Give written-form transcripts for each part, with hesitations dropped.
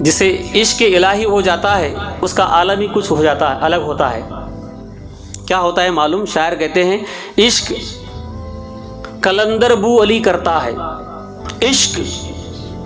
جسے عشق الہی ہو جاتا ہے اس کا عالم ہی کچھ ہو جاتا ہے، الگ ہوتا ہے۔ کیا ہوتا ہے معلوم؟ شاعر کہتے ہیں عشق کلندر بو علی کرتا ہے، عشق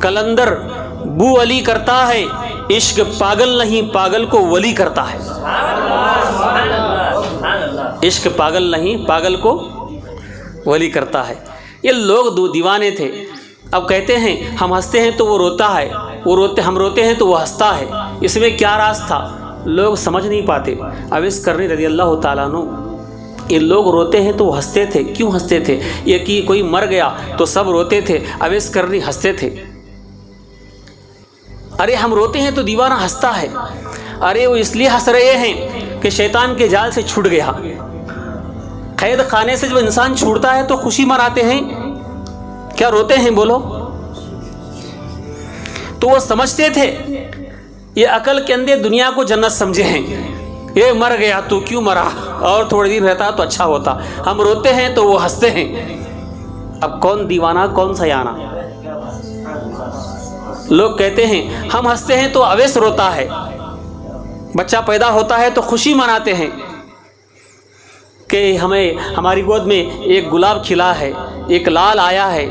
کلندر بو علی کرتا ہے، عشق پاگل نہیں پاگل کو ولی کرتا ہے۔ عشق پاگل نہیں پاگل کو ولی کرتا ہے۔ یہ لوگ دیوانے تھے، اب کہتے ہیں ہم ہنستے ہیں تو وہ روتا ہے، ہم روتے ہیں تو وہ ہنستا ہے، اس میں کیا راز تھا؟ لوگ سمجھ نہیں پاتے۔ اویس کرنی رضی اللہ تعالیٰ عنہ، یہ لوگ روتے ہیں تو وہ ہنستے تھے، کیوں ہنستے تھے؟ یہ کہ کوئی مر گیا تو سب روتے تھے، اویس کرنی ہنستے تھے۔ ارے ہم روتے ہیں تو دیوانہ ہنستا ہے، ارے وہ اس لیے ہنس رہے ہیں کہ شیطان کے جال سے چھوٹ گیا۔ قید خانے سے جب انسان چھوٹتا ہے تو خوشی مناتے ہیں، کیا روتے ہیں بولو؟ تو وہ سمجھتے تھے، یہ عقل کے اندھے دنیا کو جنت سمجھے ہیں، یہ مر گیا تو کیوں مرا، اور تھوڑی دیر رہتا تو اچھا ہوتا۔ ہم روتے ہیں تو وہ ہنستے ہیں۔ اب کون دیوانہ کون سیانہ؟ لوگ کہتے ہیں ہم ہنستے ہیں تو اویس روتا ہے، بچہ پیدا ہوتا ہے تو خوشی مناتے ہیں کہ ہماری گود میں ایک گلاب کھلا ہے، ایک لال آیا ہے،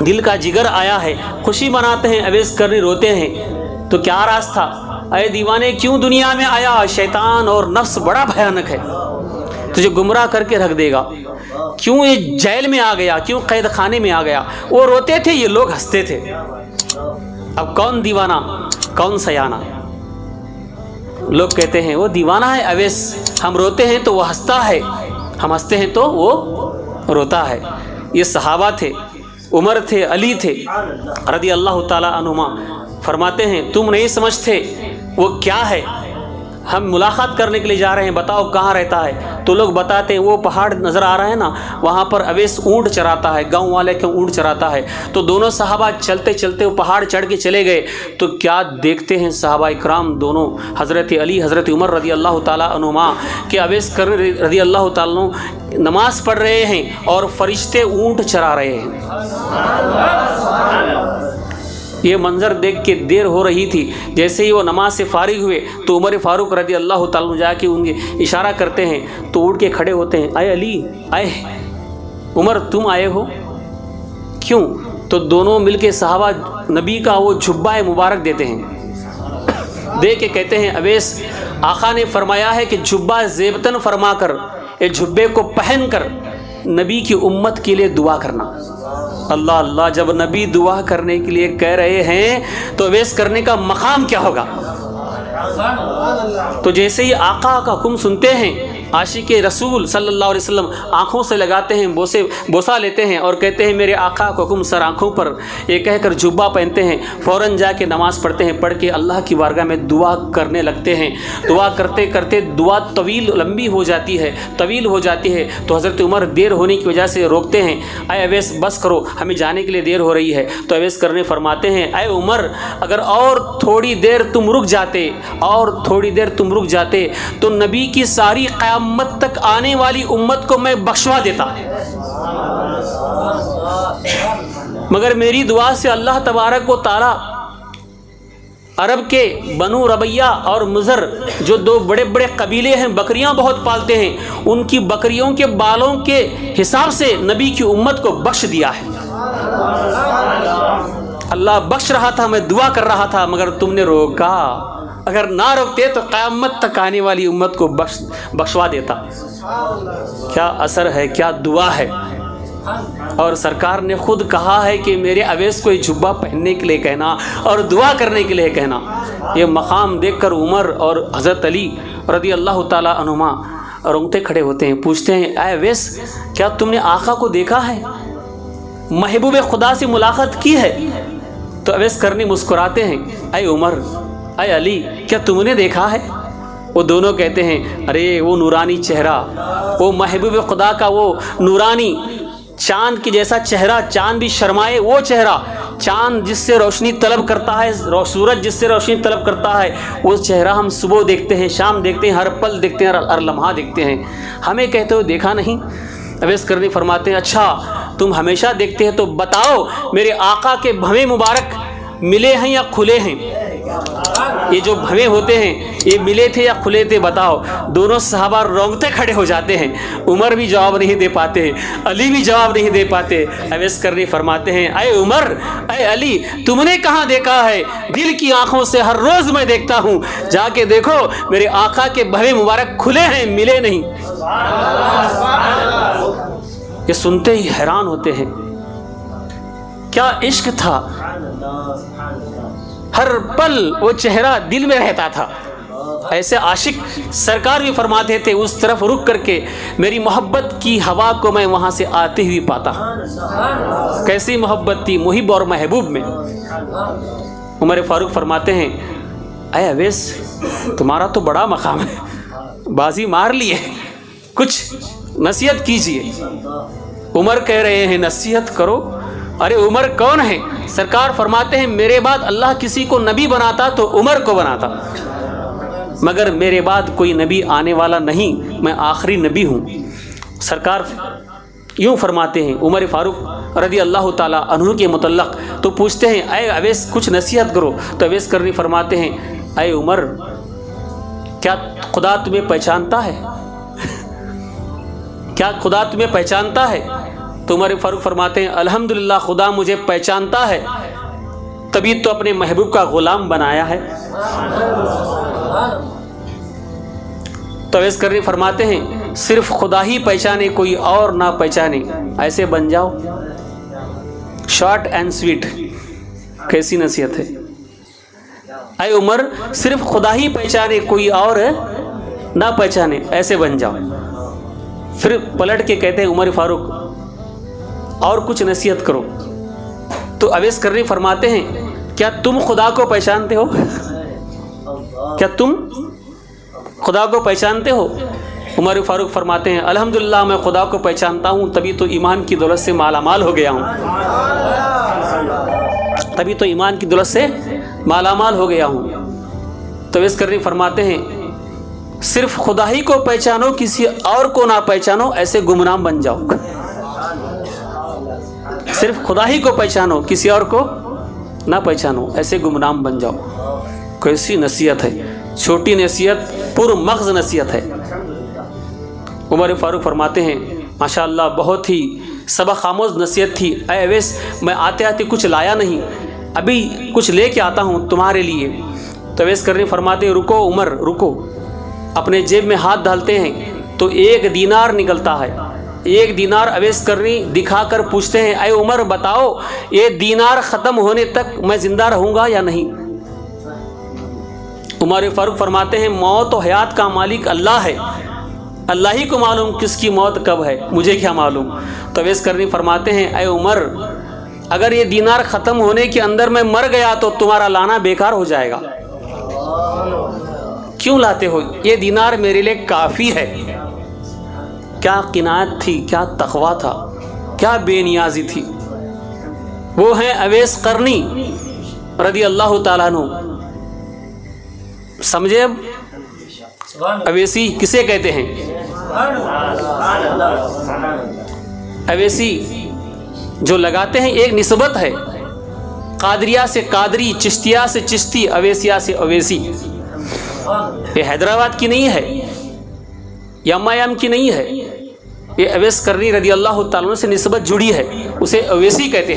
دل کا جگر آیا ہے، خوشی مناتے ہیں۔ اویس کرنی روتے ہیں تو کیا راز تھا؟ اے دیوانے کیوں دنیا میں آیا؟ شیطان اور نفس بڑا بھیانک ہے، تجھے گمراہ کر کے رکھ دے گا۔ کیوں یہ جیل میں آ گیا، کیوں قید خانے میں آ گیا؟ وہ روتے تھے، یہ لوگ ہنستے تھے۔ اب کون دیوانہ کون سیانہ؟ لوگ کہتے ہیں وہ دیوانہ ہے اویس، ہم روتے ہیں تو وہ ہنستا ہے، ہم ہنستے ہیں تو وہ روتا ہے۔ یہ صحابہ تھے، عمر تھے، علی تھے رضی اللہ تعالی عنہما، فرماتے ہیں تم نہیں سمجھتے وہ کیا ہے؟ ہم ملاقات کرنے کے لیے جا رہے ہیں، بتاؤ کہاں رہتا ہے؟ تو لوگ بتاتے ہیں وہ پہاڑ نظر آ رہا ہے نا، وہاں پر اویس اونٹ چراتا ہے، گاؤں والے کے اونٹ چراتا ہے۔ تو دونوں صحابہ چلتے چلتے وہ پہاڑ چڑھ کے چلے گئے، تو کیا دیکھتے ہیں صحابہ اکرام دونوں، حضرت علی حضرت عمر رضی اللہ تعالیٰ عنہما، کہ اویس کرنی رضی اللہ تعالیٰ عنہ نماز پڑھ رہے ہیں اور فرشتے اونٹ چرا رہے ہیں۔ یہ منظر دیکھ کے دیر ہو رہی تھی، جیسے ہی وہ نماز سے فارغ ہوئے تو عمر فاروق رضی اللہ تعالیٰ عنہ جا کے ان کے اشارہ کرتے ہیں تو اٹھ کے کھڑے ہوتے ہیں، اے علی، اے عمر، تم آئے ہو کیوں؟ تو دونوں مل کے صحابہ نبی کا وہ جھبہ مبارک دیتے ہیں، دے کے کہتے ہیں اویس آقا نے فرمایا ہے کہ جھبہ زیبتن فرما کر، یہ جھبے کو پہن کر نبی کی امت کے لیے دعا کرنا۔ اللہ اللہ، جب نبی دعا کرنے کے لیے کہہ رہے ہیں تو اویس کرنے کا مقام کیا ہوگا؟ تو جیسے ہی آقا کا حکم سنتے ہیں، عاشق رسول صلی اللہ علیہ وسلم آنکھوں سے لگاتے ہیں، بوسہ لیتے ہیں اور کہتے ہیں میرے آقا کا حکم سر آنکھوں پر، یہ کہہ کر جبہ پہنتے ہیں، فوراً جا کے نماز پڑھتے ہیں، پڑھ کے اللہ کی بارگاہ میں دعا کرنے لگتے ہیں۔ دعا کرتے کرتے دعا لمبی ہو جاتی ہے، طویل ہو جاتی ہے، تو حضرت عمر دیر ہونے کی وجہ سے روکتے ہیں، اے اویس بس کرو، ہمیں جانے کے لیے دیر ہو رہی ہے۔ تو اویس کرنے فرماتے ہیں اے عمر، اگر اور تھوڑی دیر تم رک جاتے، اور تھوڑی دیر تم رک جاتے تو نبی کی ساری قیامت تک آنے والی امت کو میں بخشوا دیتا، مگر میری دعا سے اللہ تبارک و تعالی عرب کے بنو ربیہ اور مزر جو دو بڑے بڑے قبیلے ہیں، بکریاں بہت پالتے ہیں، ان کی بکریوں کے بالوں کے حساب سے نبی کی امت کو بخش دیا ہے۔ اللہ بخش رہا تھا، میں دعا کر رہا تھا، مگر تم نے روکا، اگر نہ روکتے تو قیامت تک آنے والی امت کو بخشوا دیتا۔ کیا اثر ہے، کیا دعا ہے۔ اور سرکار نے خود کہا ہے کہ میرے اویس کو یہ جبہ پہننے کے لیے کہنا اور دعا کرنے کے لیے کہنا۔ یہ مقام دیکھ کر عمر اور حضرت علی رضی اللہ تعالیٰ عنہما رونگتے کھڑے ہوتے ہیں، پوچھتے ہیں اے اویس کیا تم نے آقا کو دیکھا ہے، محبوب خدا سے ملاقات کی ہے؟ تو اویس کرنی مسکراتے ہیں، اے عمر، اے علی، کیا تم نے دیکھا ہے؟ وہ دونوں کہتے ہیں ارے وہ نورانی چہرہ، وہ محبوب خدا کا وہ نورانی چاند کی جیسا چہرہ، چاند بھی شرمائے وہ چہرہ، چاند جس سے روشنی طلب کرتا ہے، سورج جس سے روشنی طلب کرتا ہے، وہ چہرہ ہم صبح دیکھتے ہیں، شام دیکھتے ہیں، ہر پل دیکھتے ہیں، ہر لمحہ دیکھتے ہیں، ہمیں کہتے ہو دیکھا نہیں؟ اویس کرنی فرماتے ہیں اچھا تم ہمیشہ دیکھتے ہیں تو بتاؤ میرے آقا کے بھویں مبارک ملے ہیں یا کھلے ہیں؟ یہ جو بھویں ہوتے ہیں یہ ملے تھے یا کھلے تھے بتاؤ؟ دونوں صحابہ رونگتے کھڑے ہو جاتے ہیں، عمر بھی جواب نہیں دے پاتے، علی بھی جواب نہیں دے پاتے۔ اویس کرنی فرماتے ہیں اے عمر، اے علی، تم نے کہاں دیکھا ہے؟ دل کی آنکھوں سے ہر روز میں دیکھتا ہوں، جا کے دیکھو میرے آقا کے بھویں مبارک کھلے ہیں، ملے نہیں۔ یہ سنتے ہی حیران ہوتے ہیں، کیا عشق تھا! ہر پل وہ چہرہ دل میں رہتا تھا۔ ایسے عاشق سرکار بھی فرماتے تھے اس طرف رک کر کے میری محبت کی ہوا کو میں وہاں سے آتے ہوئی پاتا۔ کیسی محبت تھی محب اور محبوب میں۔ عمر فاروق فرماتے ہیں اے اویس، تمہارا تو بڑا مقام ہے، بازی مار لیے، کچھ نصیحت کیجئے۔ عمر کہہ رہے ہیں نصیحت کرو؟ ارے عمر کون ہے؟ سرکار فرماتے ہیں میرے بعد اللہ کسی کو نبی بناتا تو عمر کو بناتا، مگر میرے بعد کوئی نبی آنے والا نہیں، میں آخری نبی ہوں۔ سرکار یوں فرماتے ہیں عمر فاروق رضی اللہ تعالیٰ عنہ کے متعلق، تو پوچھتے ہیں اے اویس کچھ نصیحت کرو، تو اویس کرنی فرماتے ہیں اے عمر، کیا خدا تمہیں پہچانتا ہے؟ کیا خدا تمہیں پہچانتا ہے؟ تو عمر فاروق فرماتے ہیں الحمدللہ خدا مجھے پہچانتا ہے، تبھی تو اپنے محبوب کا غلام بنایا ہے۔ تو اویس کرنی فرماتے ہیں صرف خدا ہی پہچانے، کوئی اور نہ پہچانے، ایسے بن جاؤ۔ شارٹ اینڈ سویٹ، کیسی نصیحت ہے! اے عمر، صرف خدا ہی پہچانے، کوئی اور نہ پہچانے، ایسے بن جاؤ۔ پھر پلٹ کے کہتے ہیں عمر فاروق اور کچھ نصیحت کرو، تو اویس کرنی فرماتے ہیں کیا تم خدا کو پہچانتے ہو؟ کیا تم خدا کو پہچانتے ہو؟ عمر فاروق فرماتے ہیں الحمدللہ میں خدا کو پہچانتا ہوں، تبھی تو ایمان کی دولت سے مالا مال ہو گیا ہوں، تبھی تو ایمان کی دولت سے مالا مال ہو گیا ہوں۔ تو اویس کرنی فرماتے ہیں صرف خدا ہی کو پہچانو، کسی اور کو نہ پہچانو، ایسے گمنام بن جاؤ۔ صرف خدا ہی کو پہچانو، کسی اور کو نہ پہچانو، ایسے گمنام بن جاؤ۔ کیسی نصیحت ہے! چھوٹی نصیحت، پر مغز نصیحت ہے۔ عمر فاروق فرماتے ہیں ماشاءاللہ بہت ہی سبق آموز نصیحت تھی۔ اے اویس، میں آتے آتے کچھ لایا نہیں، ابھی کچھ لے کے آتا ہوں تمہارے لیے۔ تو اویس کرنی فرماتے ہیں رکو عمر رکو۔ اپنے جیب میں ہاتھ ڈالتے ہیں تو 1 دینار نکلتا ہے۔ 1 دینار اویس کرنی دکھا کر پوچھتے ہیں اے عمر بتاؤ یہ دینار ختم ہونے تک میں زندہ رہوں گا یا نہیں؟ عمر فاروق فرماتے ہیں موت و حیات کا مالک اللہ ہے، اللہ ہی کو معلوم کس کی موت کب ہے، مجھے کیا معلوم۔ تو اویس کرنی فرماتے ہیں اے عمر، اگر یہ دینار ختم ہونے کے اندر میں مر گیا تو تمہارا لانا بیکار ہو جائے گا۔ کیوں لاتے ہو؟ یہ دینار میرے لیے کافی ہے۔ کیا قناعت تھی، کیا تقویٰ تھا، کیا بے نیازی تھی! وہ ہیں اویس قرنی رضی اللہ تعالیٰ عنہ۔ سمجھے اب اویسی کسے کہتے ہیں؟ اویسی جو لگاتے ہیں ایک نسبت ہے، قادریہ سے قادری، چشتیہ سے چشتی، اویسیہ سے اویسی۔ یہ حیدرآباد کی نہیں ہے، یمایام کی نہیں ہے، یہ اویس کرنی رضی اللہ تعالیٰ عنہ سے نسبت جڑی ہے، اسے اویسی کہتے ہیں۔